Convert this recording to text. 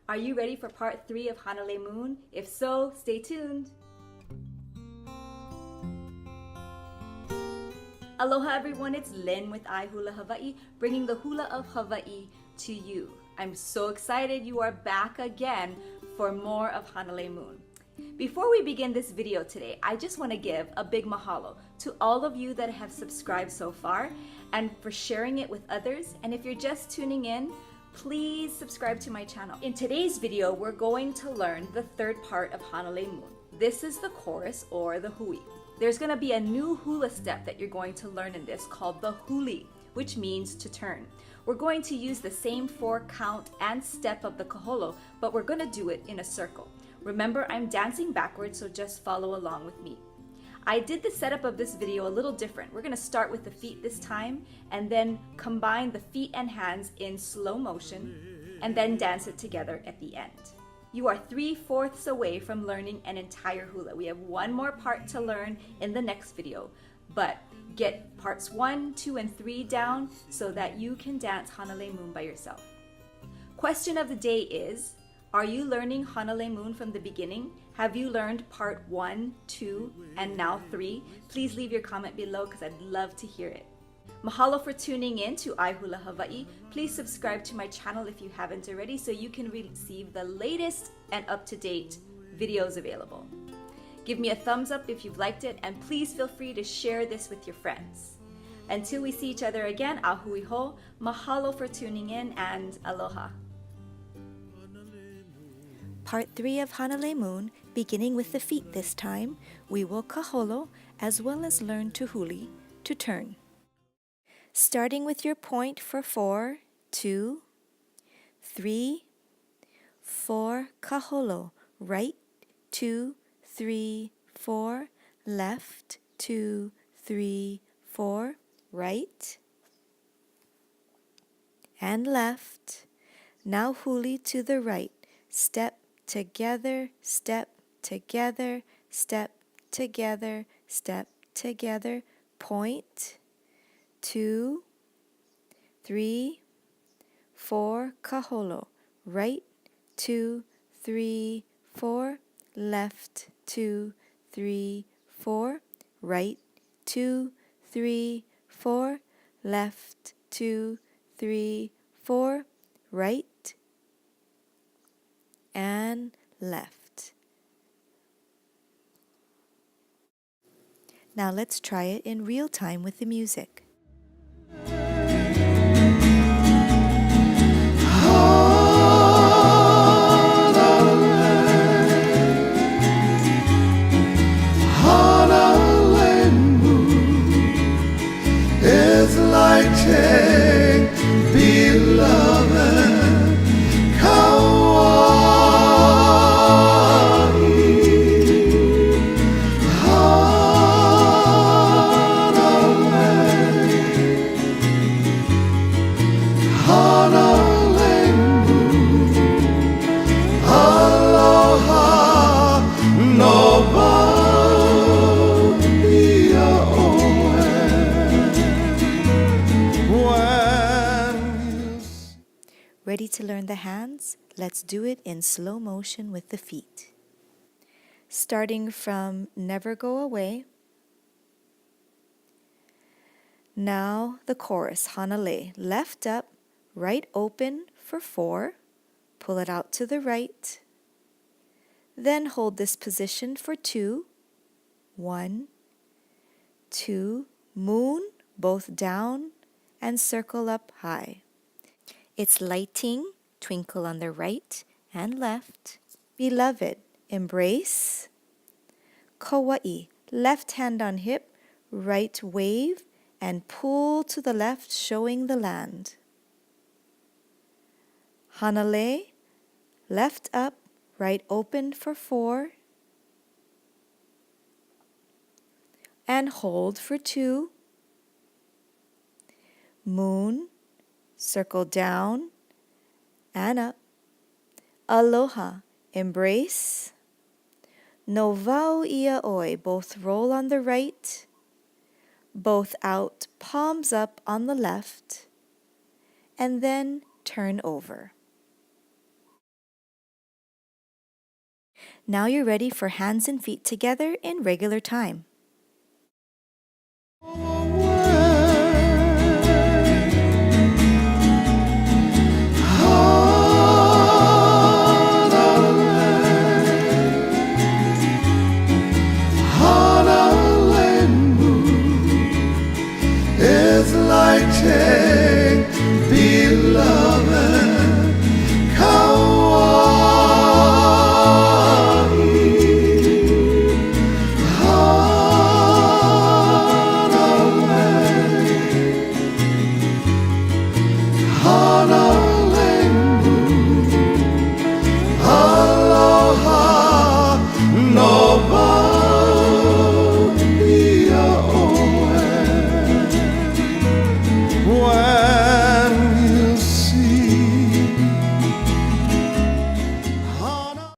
Are you ready for part 3 of Hanalei Moon? If so, stay tuned. Aloha everyone, it's Lynn with iHula Hawaii, bringing the hula of Hawaii to you. I'm so excited you are back again for more of Hanalei Moon. Before we begin this video today, I just want to give a big mahalo to all of you that have subscribed so far and for sharing it with others. And if you're just tuning in, please subscribe to my channel. In today's video, we're going to learn the third part of Hanalei Moon. This is the chorus or the hui. There's going to be a new hula step that you're going to learn in this called the huli, which means to turn. We're going to use the same 4 count and step of the kaholo, but we're going to do it in a circle. Remember, I'm dancing backwards, so just follow along with me. I did the setup of this video a little different. We're going to start with the feet this time and then combine the feet and hands in slow motion and then dance it together at the end. You are 3/4 away from learning an entire hula. We have one more part to learn in the next video, but get parts 1, 2, and 3 down so that you can dance Hanalei Moon by yourself. Question of the day is, are you learning Hanalei Moon from the beginning? Have you learned part 1, 2, and now 3? Please leave your comment below because I'd love to hear it. Mahalo for tuning in to iHula Hawaii. Please subscribe to my channel if you haven't already so you can receive the latest and up-to-date videos available. Give me a thumbs up if you've liked it, and please feel free to share this with your friends. Until we see each other again, ahui ho, mahalo for tuning in, and aloha. Part 3 of Hanalei Moon, beginning with the feet this time, we will kaholo as well as learn to huli, to turn. Starting with your point for 4, 2, 3, 4, kaholo, right, 2, 3, 4, left, 2, 3, 4, right, and left. Now huli to the right, step together, step together, step together, step together, point, 2, 3, 4, kaholo, right, 2, 3, 4, left, 2, 3, 4, right, 2, 3, 4, left, 2, 3, 4, right, and left. Now let's try it in real time with the music. Hanalei Moon is like take beloved Hanalei Moon, aloha, nobody Ready to learn the hands? Let's do it in slow motion with the feet. Starting from never go away. Now the chorus, Hanalei, left up, right open for 4, pull it out to the right, then hold this position for 2, 1, 2, moon, both down, and circle up high. It's lighting, twinkle on the right and left, beloved, embrace, kauai, left hand on hip, right wave, and pull to the left, showing the land. Hanalei, left up, right open for 4, and hold for 2, moon, circle down and up, aloha, embrace, no vau ia oi, both roll on the right, both out, palms up on the left, and then turn over. Now you're ready for hands and feet together in regular time.